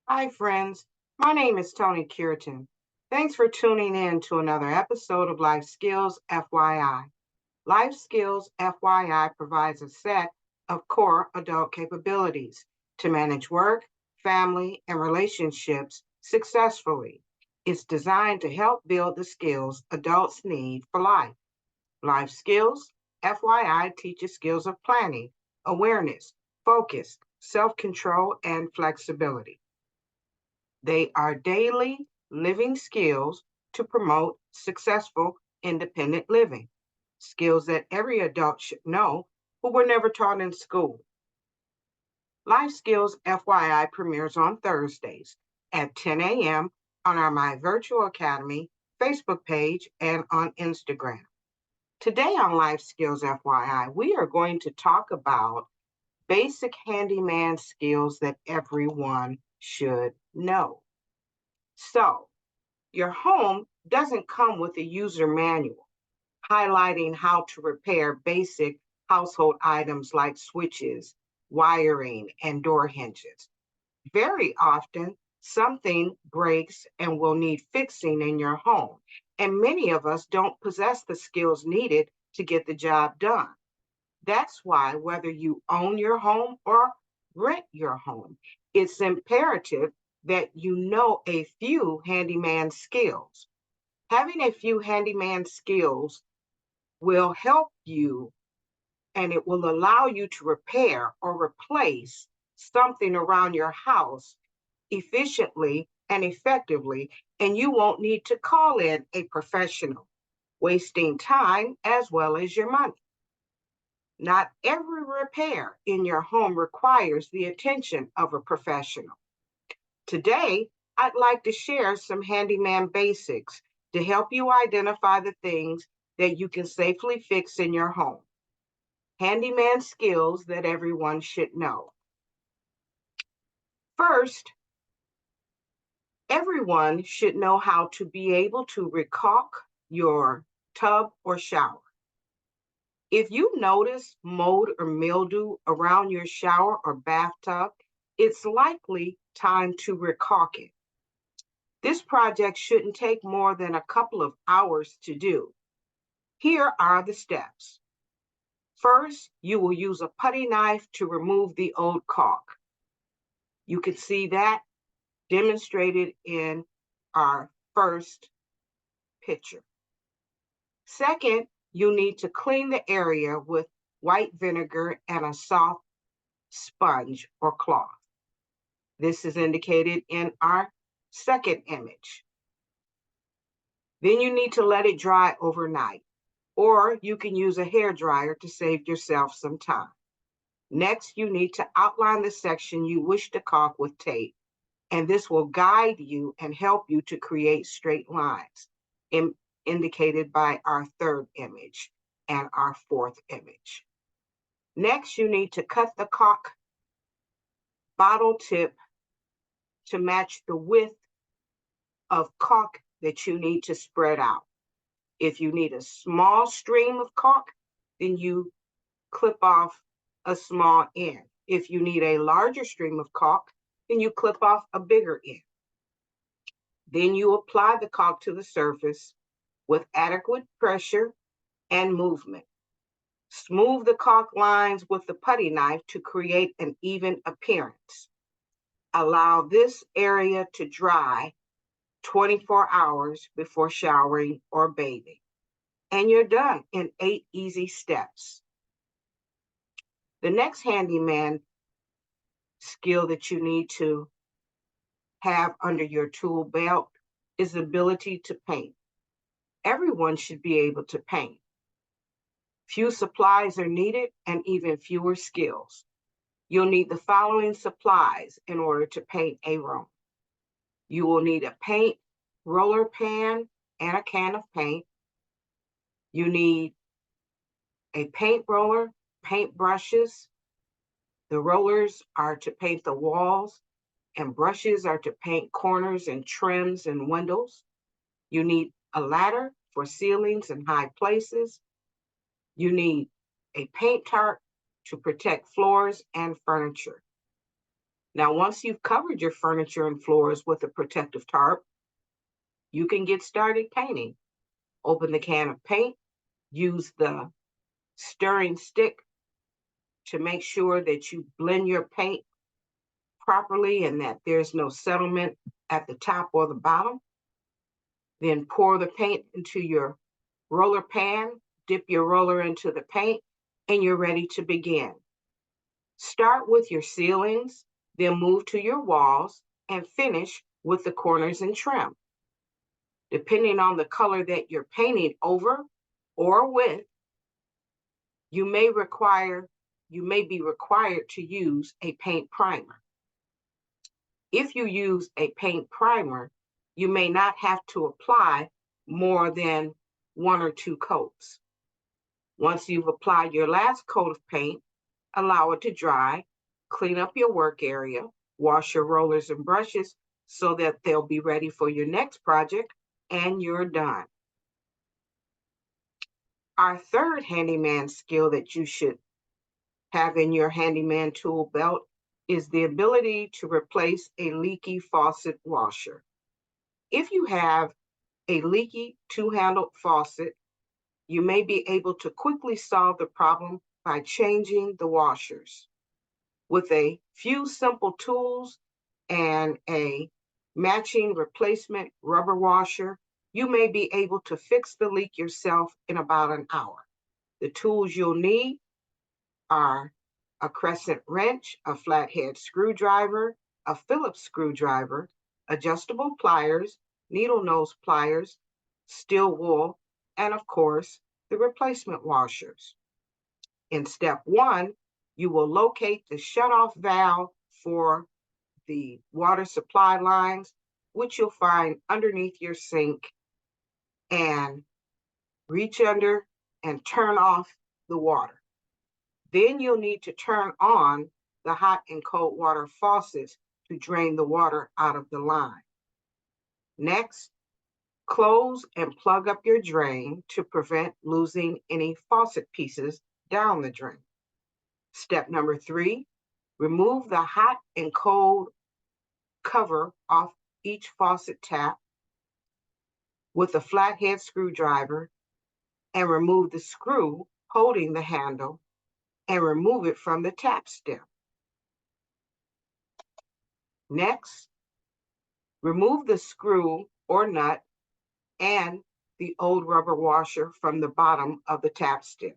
Hi, friends. My name is Toni Cureton. Thanks for tuning in to another episode of Life Skills FYI. Life Skills FYI provides a set of core adult capabilities to manage work, family, and relationships successfully. It's designed to help build the skills adults need for life. Life Skills FYI teaches skills of planning, awareness, focus, self control, and flexibility. They are daily living skills to promote successful independent living, skills that every adult should know who were never taught in school. Life Skills FYI premieres on Thursdays at 10 a.m. on our My Virtual Academy Facebook page and on Instagram. Today on Life Skills FYI, we are going to talk about basic handyman skills that everyone should know. So, your home doesn't come with a user manual highlighting how to repair basic household items like switches, wiring, and door hinges. Very often, something breaks and will need fixing in your home, and many of us don't possess the skills needed to get the job done. That's why, whether you own your home or rent your home, it's imperative that you know a few handyman skills. Having a few handyman skills will help you and it will allow you to repair or replace something around your house efficiently and effectively, and you won't need to call in a professional, wasting time as well as your money. Not every repair in your home requires the attention of a professional. Today, I'd like to share some handyman basics to help you identify the things that you can safely fix in your home. Handyman skills that everyone should know. First, everyone should know how to be able to recaulk your tub or shower. If you notice mold or mildew around your shower or bathtub, it's likely time to recaulk it. This project shouldn't take more than a couple of hours to do. Here are the steps. First, you will use a putty knife to remove the old caulk. You can see that demonstrated in our first picture. Second, you need to clean the area with white vinegar and a soft sponge or cloth. This is indicated in our second image. Then you need to let it dry overnight, or you can use a hair dryer to save yourself some time. Next, you need to outline the section you wish to caulk with tape, and this will guide you and help you to create straight lines, indicated by our third image and our fourth image. Next, you need to cut the caulk bottle tip to match the width of caulk that you need to spread out. If you need a small stream of caulk, then you clip off a small end. If you need a larger stream of caulk, then you clip off a bigger end. Then you apply the caulk to the surface with adequate pressure and movement. Smooth the caulk lines with the putty knife to create an even appearance. Allow this area to dry 24 hours before showering or bathing. And you're done in 8 easy steps. The next handyman skill that you need to have under your tool belt is the ability to paint. Everyone should be able to paint. Few supplies are needed and even fewer skills. You'll need the following supplies in order to paint a room. You will need a paint roller pan and a can of paint. You need a paint roller, paint brushes. The rollers are to paint the walls, and brushes are to paint corners and trims and windows. You need a ladder for ceilings and high places. You need a paint tart to protect floors and furniture. Now, once you've covered your furniture and floors with a protective tarp, you can get started painting. Open the can of paint, use the stirring stick to make sure that you blend your paint properly and that there's no settlement at the top or the bottom. Then pour the paint into your roller pan, dip your roller into the paint, and you're ready to begin. Start with your ceilings, then move to your walls and finish with the corners and trim. Depending on the color that you're painting over or with, you may be required to use a paint primer. If you use a paint primer, you may not have to apply more than 1 or 2 coats. Once you've applied your last coat of paint, allow it to dry, clean up your work area, wash your rollers and brushes so that they'll be ready for your next project, and you're done. Our third handyman skill that you should have in your handyman tool belt is the ability to replace a leaky faucet washer. If you have a leaky 2-handled faucet, you may be able to quickly solve the problem by changing the washers. With a few simple tools and a matching replacement rubber washer, you may be able to fix the leak yourself in about an hour. The tools you'll need are a crescent wrench, a flathead screwdriver, a Phillips screwdriver, adjustable pliers, needle nose pliers, steel wool, and of course, the replacement washers. In step 1, you will locate the shutoff valve for the water supply lines, which you'll find underneath your sink, and reach under and turn off the water. Then you'll need to turn on the hot and cold water faucets to drain the water out of the line. Next, close and plug up your drain to prevent losing any faucet pieces down the drain. Step number 3, remove the hot and cold cover off each faucet tap with a flathead screwdriver and remove the screw holding the handle and remove it from the tap stem. Next, remove the screw or nut and the old rubber washer from the bottom of the tap stem.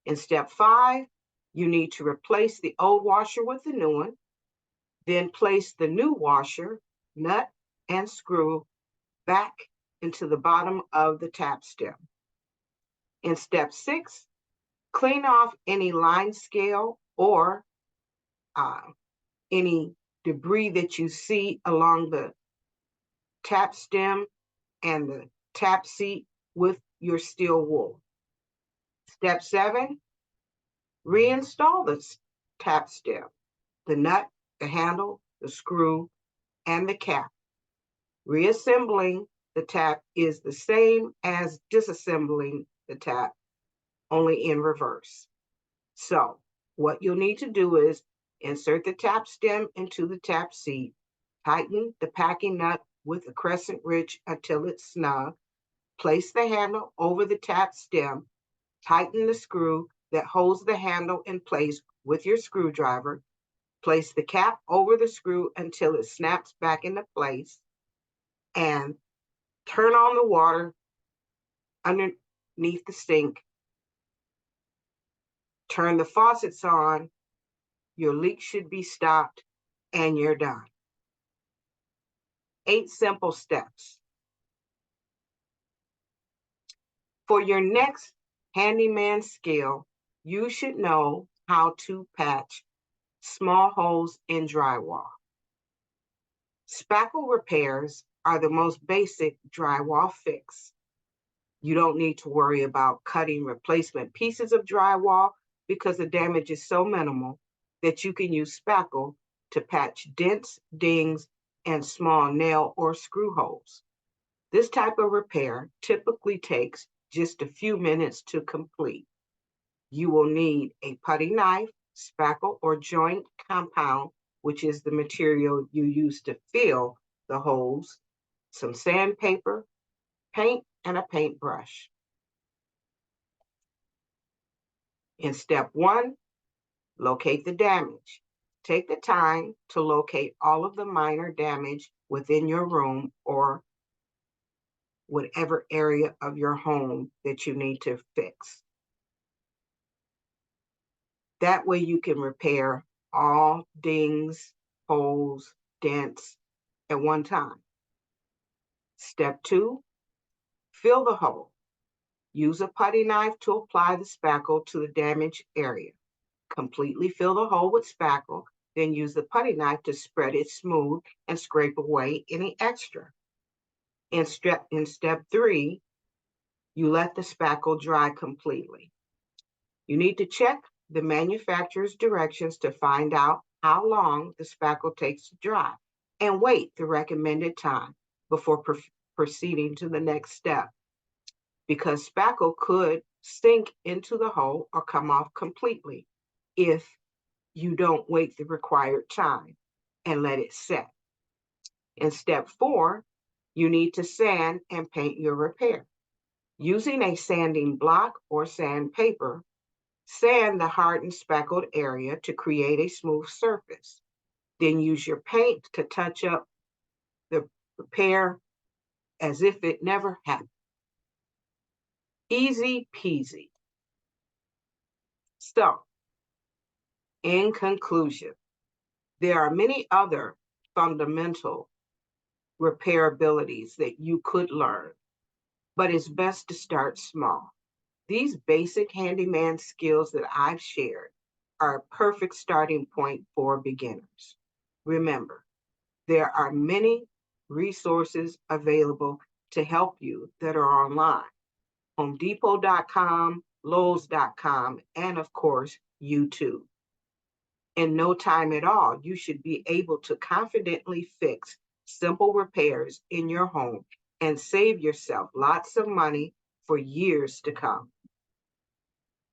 In step 5, you need to replace the old washer with the new one, then place the new washer, nut, and screw back into the bottom of the tap stem. In step 6, clean off any line scale or any debris that you see along the tap stem and the tap seat with your steel wool. Step 7, reinstall the tap stem, the nut, the handle, the screw, and the cap. Reassembling the tap is the same as disassembling the tap, only in reverse. So what you'll need to do is insert the tap stem into the tap seat, tighten the packing nut with a crescent wrench until it's snug, place the handle over the tap stem, tighten the screw that holds the handle in place with your screwdriver, place the cap over the screw until it snaps back into place, and turn on the water underneath the sink. Turn the faucets on, your leak should be stopped, and you're done. 8 simple steps. For your next handyman skill, you should know how to patch small holes in drywall. Spackle repairs are the most basic drywall fix. You don't need to worry about cutting replacement pieces of drywall because the damage is so minimal that you can use spackle to patch dents, dings, and small nail or screw holes. This type of repair typically takes just a few minutes to complete. You will need a putty knife, spackle or joint compound which is the material you use to fill the holes, some sandpaper, paint, and a paintbrush. In step 1, locate the damage. Take the time to locate all of the minor damage within your room or whatever area of your home that you need to fix. That way you can repair all dings, holes, dents at one time. Step 2, fill the hole. Use a putty knife to apply the spackle to the damaged area. Completely fill the hole with spackle, then use the putty knife to spread it smooth and scrape away any extra. In step 3, you let the spackle dry completely. You need to check the manufacturer's directions to find out how long the spackle takes to dry and wait the recommended time before proceeding to the next step, because spackle could sink into the hole or come off completely if you don't wait the required time and let it set. In step 4, you need to sand and paint your repair. Using a sanding block or sandpaper, sand the hardened spackled area to create a smooth surface. Then use your paint to touch up the repair as if it never happened. Easy peasy. So, in conclusion, there are many other fundamental repairabilities that you could learn, but it's best to start small. These basic handyman skills that I've shared are a perfect starting point for beginners. Remember, there are many resources available to help you that are online. HomeDepot.com, Lowe's.com, and of course, YouTube. In no time at all, you should be able to confidently fix simple repairs in your home and save yourself lots of money for years to come.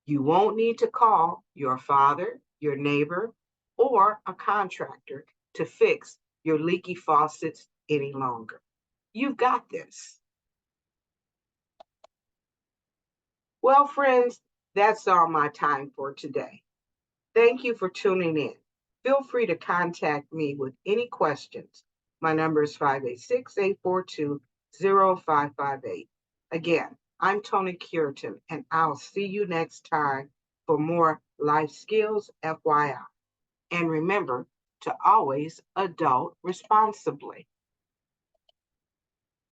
You won't need to call your father, your neighbor, or a contractor to fix your leaky faucets any longer. You've got this. Well, friends, that's all my time for today. Thank you for tuning in. Feel free to contact me with any questions. My number is 586-842-0558. Again, I'm Toni Cureton, and I'll see you next time for more life skills FYI. And remember to always adult responsibly.